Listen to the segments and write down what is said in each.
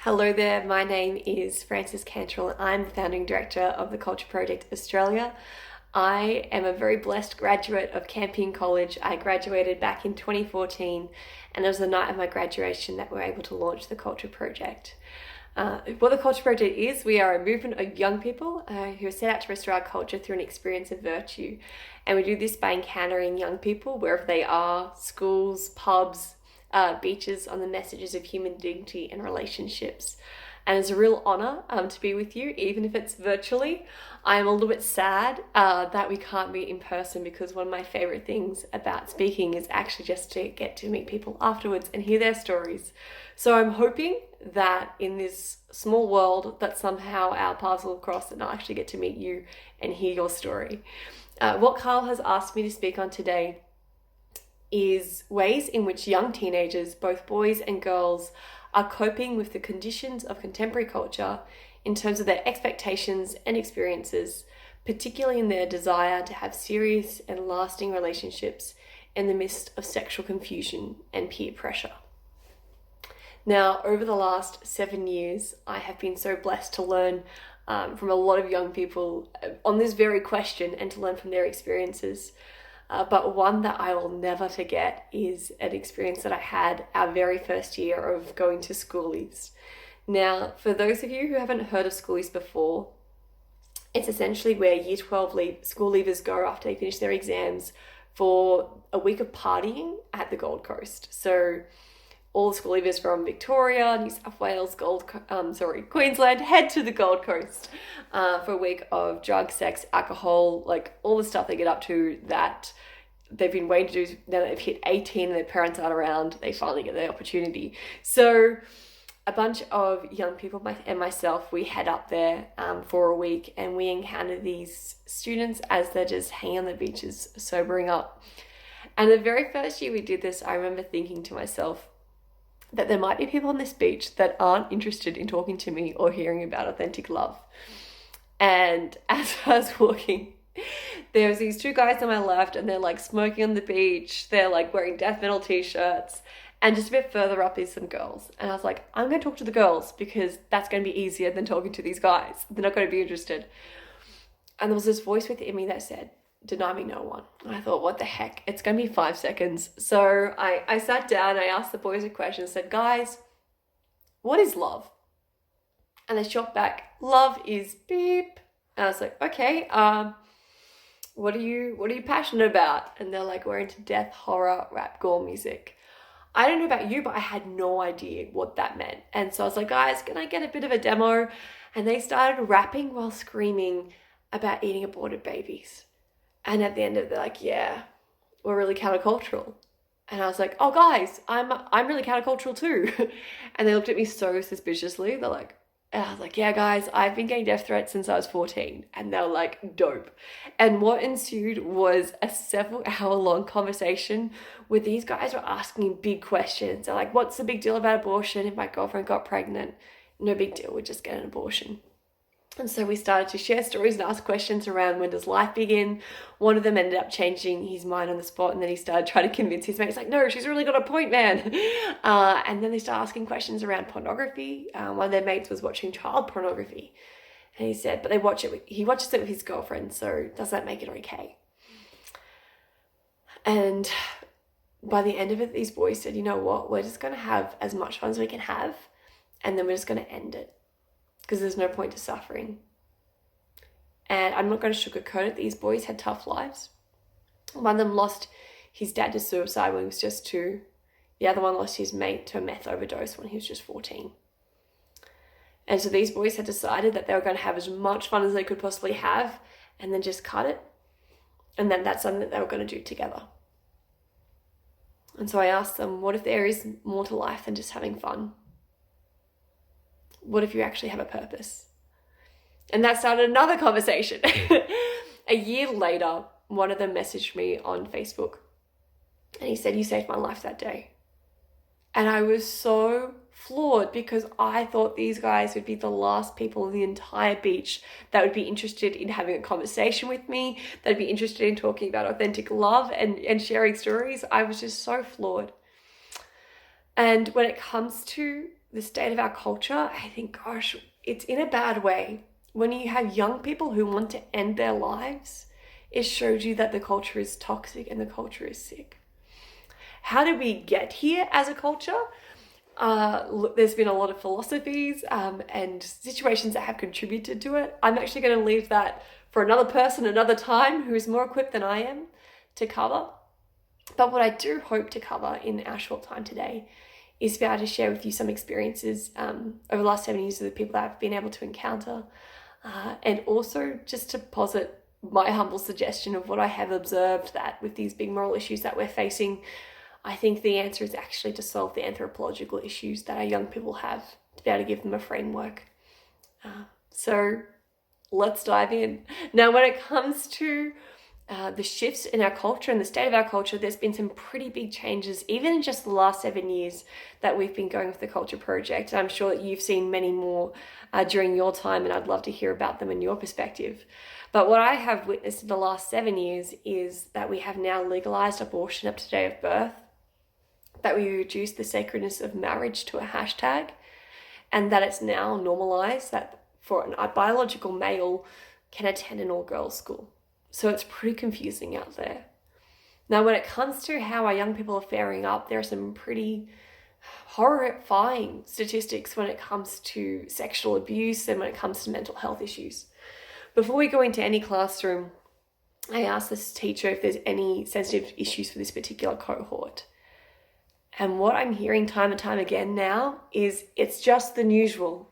Hello there, my name is Frances Cantrall. I'm the founding director of the Culture Project Australia. I am a very blessed graduate of Campion College. I graduated back in 2014, and it was the night of my graduation that we were able to launch the Culture Project. What the Culture Project is, we are a movement of young people who are set out to restore our culture through an experience of virtue. And we do this by encountering young people wherever they are, schools, pubs, beaches, on the messages of human dignity and relationships. And it's a real honour to be with you, even if it's virtually. I'm a little bit sad that we can't meet in person, because one of my favourite things about speaking is actually just to get to meet people afterwards and hear their stories. So I'm hoping that in this small world that somehow our paths will cross and I'll actually get to meet you and hear your story. What Carl has asked me to speak on today is ways in which young teenagers, both boys and girls, are coping with the conditions of contemporary culture in terms of their expectations and experiences, particularly in their desire to have serious and lasting relationships in the midst of sexual confusion and peer pressure. Now, over the last 7 years, I have been so blessed to learn from a lot of young people on this very question and to learn from their experiences. But one that I will never forget is an experience that I had our very first year of going to schoolies. Now, for those of you who haven't heard of schoolies before, it's essentially where Year 12 school leavers go after they finish their exams for a week of partying at the Gold Coast. So all the school leavers from Victoria, New South Wales, Queensland head to the Gold Coast for a week of drugs, sex, alcohol, like all the stuff they get up to that they've been waiting to do. Now that they've hit 18 and their parents aren't around, they finally get the opportunity. So a bunch of young people and myself, we head up there for a week, and we encounter these students as they're just hanging on the beaches, sobering up. And the very first year we did this, I remember thinking to myself that there might be people on this beach that aren't interested in talking to me or hearing about authentic love. And as I was walking, there was these two guys on my left, and they're like smoking on the beach. They're like wearing death metal t-shirts. And just a bit further up is some girls. And I was like, I'm going to talk to the girls because that's going to be easier than talking to these guys. They're not going to be interested. And there was this voice within me that said, deny me no one. And I thought, what the heck? It's going to be 5 seconds. So I sat down, I asked the boys a question, and said, guys, what is love? And they shot back, love is beep. And I was like, okay, what are you passionate about? And they're like, we're into death, horror, rap, gore music. I don't know about you, but I had no idea what that meant. And so I was like, guys, can I get a bit of a demo? And they started rapping while screaming about eating aborted babies. And at the end of it, they're like, yeah, we're really countercultural. And I was like, oh guys, I'm really countercultural too. And they looked at me so suspiciously. They're like, and I was like, yeah, guys, I've been getting death threats since I was 14. And they were like, dope. And what ensued was a several hour long conversation where these guys were asking big questions. They're like, what's the big deal about abortion? If my girlfriend got pregnant, no big deal, we'd just get an abortion. And so we started to share stories and ask questions around, when does life begin? One of them ended up changing his mind on the spot, and then he started trying to convince his mates, like, no, she's really got a point, man. And then they started asking questions around pornography. One of their mates was watching child pornography. And he said, but he watches it with his girlfriend, so does that make it okay? And by the end of it, these boys said, you know what, we're just going to have as much fun as we can have, and then we're just going to end it, because there's no point to suffering. And I'm not going to sugarcoat it. These boys had tough lives. One of them lost his dad to suicide when he was just 2. The other one lost his mate to a meth overdose when he was just 14. And so these boys had decided that they were going to have as much fun as they could possibly have, and then just cut it. And then that's something that they were going to do together. And so I asked them, what if there is more to life than just having fun? What if you actually have a purpose? And that started another conversation. A year later, one of them messaged me on Facebook, and he said, you saved my life that day. And I was so floored, because I thought these guys would be the last people on the entire beach that would be interested in having a conversation with me, that would be interested in talking about authentic love and sharing stories. I was just so floored. And when it comes to the state of our culture, I think, gosh, it's in a bad way. When you have young people who want to end their lives, it shows you that the culture is toxic and the culture is sick. How did we get here as a culture? There's been a lot of philosophies and situations that have contributed to it. I'm actually going to leave that for another person, another time, who is more equipped than I am to cover. But what I do hope to cover in our short time today is to be able to share with you some experiences over the last 7 years of the people that I've been able to encounter, and also just to posit my humble suggestion of what I have observed, that with these big moral issues that we're facing, I think the answer is actually to solve the anthropological issues that our young people have, to be able to give them a framework. So let's dive in. Now, when it comes to the shifts in our culture and the state of our culture, there's been some pretty big changes, even in just the last 7 years that we've been going with the Culture Project. And I'm sure that you've seen many more during your time, and I'd love to hear about them in your perspective. But what I have witnessed in the last 7 years is that we have now legalized abortion up to date of birth, that we reduced the sacredness of marriage to a hashtag, and that it's now normalized that for a biological male can attend an all-girls school. So it's pretty confusing out there. Now, when it comes to how our young people are faring up, there are some pretty horrifying statistics when it comes to sexual abuse and when it comes to mental health issues. Before we go into any classroom, I asked this teacher if there's any sensitive issues for this particular cohort. And what I'm hearing time and time again now is it's just the usual.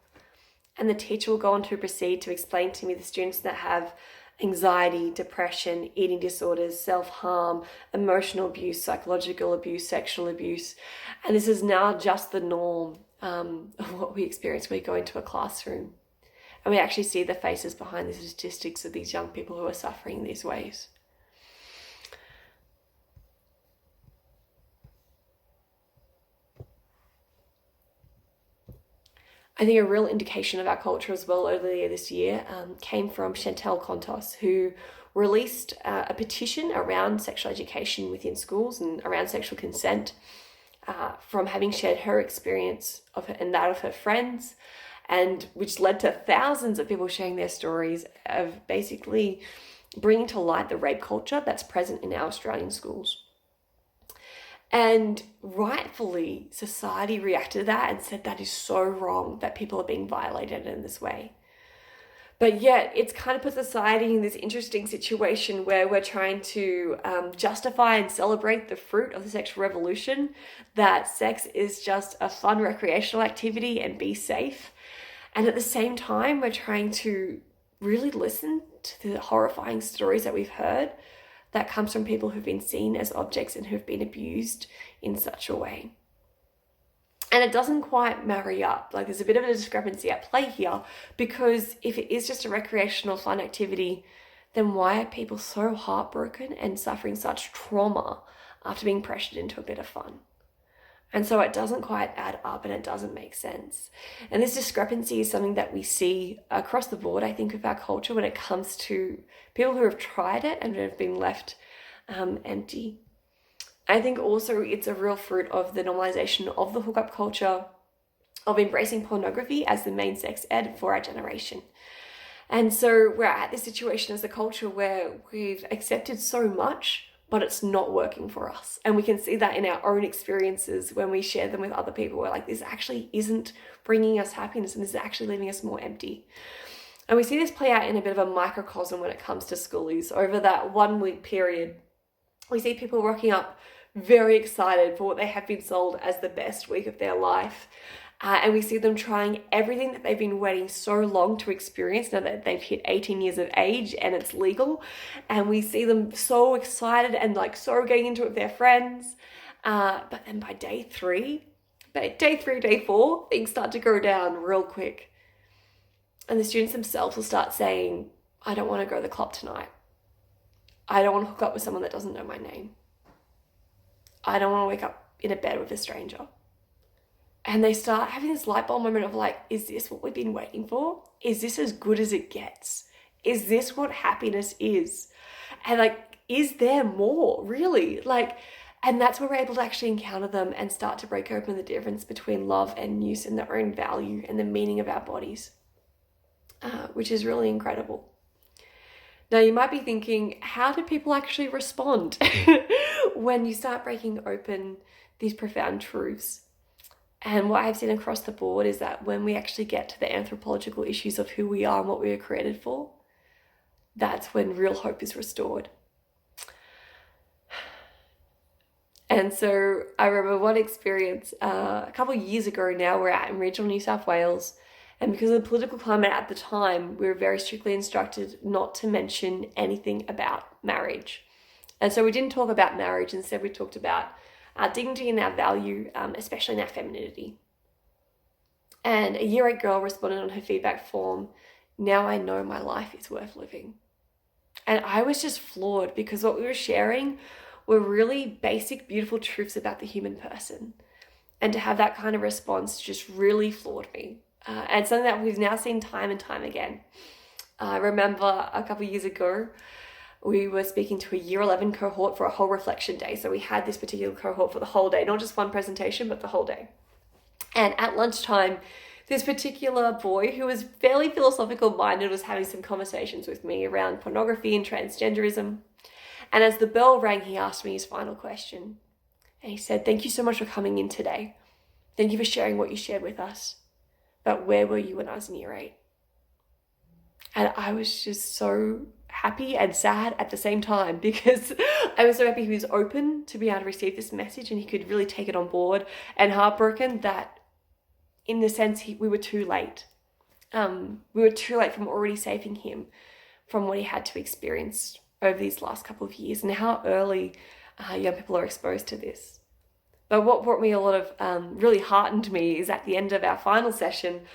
And the teacher will go on to proceed to explain to me the students that have anxiety, depression, eating disorders, self-harm, emotional abuse, psychological abuse, sexual abuse. And this is now just the norm of what we experience when we go into a classroom. And we actually see the faces behind the statistics of these young people who are suffering in these ways. I think a real indication of our culture as well earlier this year came from Chantal Cruz, who released a petition around sexual education within schools and around sexual consent, from having shared her experience of her and that of her friends, and which led to thousands of people sharing their stories of basically bringing to light the rape culture that's present in our Australian schools. And rightfully, society reacted to that and said that is so wrong that people are being violated in this way. But yet, it's kind of put society in this interesting situation where we're trying to justify and celebrate the fruit of the sexual revolution, that sex is just a fun recreational activity and be safe. And at the same time, we're trying to really listen to the horrifying stories that we've heard that comes from people who've been seen as objects and who've been abused in such a way. And it doesn't quite marry up. Like, there's a bit of a discrepancy at play here, because if it is just a recreational fun activity, then why are people so heartbroken and suffering such trauma after being pressured into a bit of fun? And so it doesn't quite add up and it doesn't make sense. And this discrepancy is something that we see across the board, I think, with our culture when it comes to people who have tried it and have been left empty. I think also it's a real fruit of the normalization of the hookup culture, of embracing pornography as the main sex ed for our generation. And so we're at this situation as a culture where we've accepted so much, but it's not working for us. And we can see that in our own experiences when we share them with other people. We're like, this actually isn't bringing us happiness and this is actually leaving us more empty. And we see this play out in a bit of a microcosm when it comes to schoolies. Over that 1 week period, we see people rocking up very excited for what they have been sold as the best week of their life. And we see them trying everything that they've been waiting so long to experience now that they've hit 18 years of age and it's legal. And we see them so excited and like so getting into it with their friends. But then by day 3, day 4, things start to go down real quick. And the students themselves will start saying, I don't want to go to the club tonight. I don't want to hook up with someone that doesn't know my name. I don't want to wake up in a bed with a stranger. And they start having this light bulb moment of like, is this what we've been waiting for? Is this as good as it gets? Is this what happiness is? And like, is there more really? Like, And that's where we're able to actually encounter them and start to break open the difference between love and use and their own value and the meaning of our bodies, which is really incredible. Now, you might be thinking, how do people actually respond when you start breaking open these profound truths? And what I've seen across the board is that when we actually get to the anthropological issues of who we are and what we were created for, that's when real hope is restored. And so I remember one experience a couple of years ago now, we're out in regional New South Wales, and because of the political climate at the time, we were very strictly instructed not to mention anything about marriage. And so we didn't talk about marriage, instead we talked about our dignity and our value, especially in our femininity. And a year 8 girl responded on her feedback form, "Now I know my life is worth living." And I was just floored because what we were sharing were really basic, beautiful truths about the human person. And to have that kind of response just really floored me. And something that we've now seen time and time again. I remember a couple of years ago, we were speaking to a year 11 cohort for a whole reflection day. So we had this particular cohort for the whole day, not just one presentation, but the whole day. And at lunchtime, this particular boy who was fairly philosophical minded was having some conversations with me around pornography and transgenderism. And as the bell rang, he asked me his final question. And he said, "Thank you so much for coming in today. Thank you for sharing what you shared with us. But where were you when I was in year 8? And I was just so happy and sad at the same time, because I was so happy he was open to be able to receive this message and he could really take it on board, and heartbroken that in the sense we were too late. We were too late from already saving him from what he had to experience over these last couple of years, and how early young people are exposed to this. But what brought me a lot of, really heartened me, is at the end of our final session,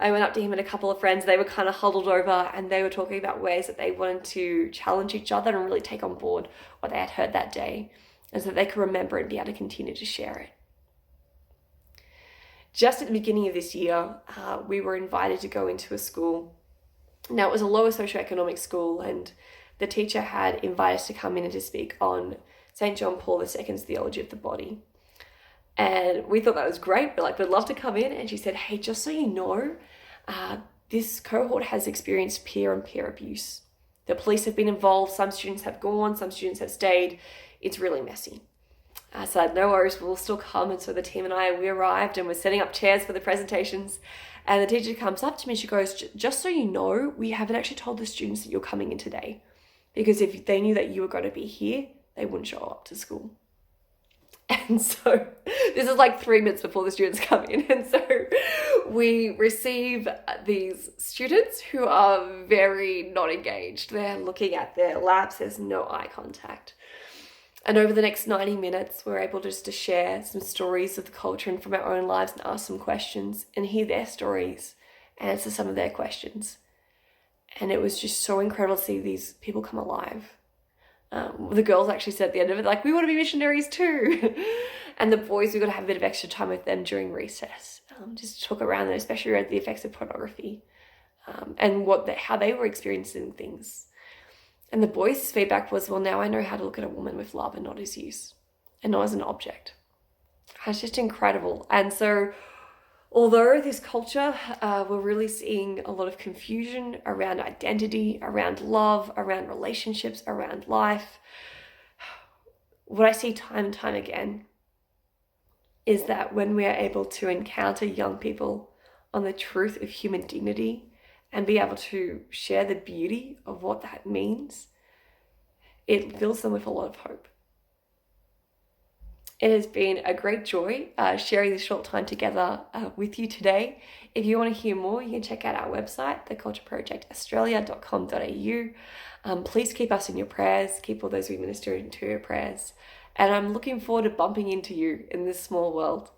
I went up to him and a couple of friends. They were kind of huddled over and they were talking about ways that they wanted to challenge each other and really take on board what they had heard that day, and so that they could remember and be able to continue to share it. Just at the beginning of this year, we were invited to go into a school. Now, it was a lower socioeconomic school, and the teacher had invited us to come in and to speak on St. John Paul II's theology of the body. And we thought that was great. We're like, we'd love to come in. And she said, "Hey, just so you know, this cohort has experienced peer-on-peer abuse. The police have been involved. Some students have gone, some students have stayed. It's really messy." So I said, "No worries, we'll still come." And so the team and I, we arrived and we're setting up chairs for the presentations. And the teacher comes up to me and she goes, "Just so you know, we haven't actually told the students that you're coming in today, because if they knew that you were going to be here, they wouldn't show up to school." And so this is like 3 minutes before the students come in. And so we receive these students who are very not engaged. They're looking at their laps. There's no eye contact. And over the next 90 minutes, we're able just to share some stories of the culture and from our own lives, and ask some questions and hear their stories, answer some of their questions. And it was just so incredible to see these people come alive. The girls actually said at the end of it, like, "We want to be missionaries too." And the boys, we got to have a bit of extra time with them during recess, just to talk around them, especially around the effects of pornography, and how they were experiencing things. And the boys' feedback was, "Well, now I know how to look at a woman with love and not as use, and not as an object." It's just incredible. And so, although this culture, we're really seeing a lot of confusion around identity, around love, around relationships, around life, what I see time and time again is that when we are able to encounter young people on the truth of human dignity and be able to share the beauty of what that means, it fills them with a lot of hope. It has been a great joy sharing this short time together with to If you want to hear more, you can check out our website, thecultureprojectaustralia.com.au. Please keep us in your prayers, keep all those we minister into your prayers. And I'm looking forward to bumping into you in this small world.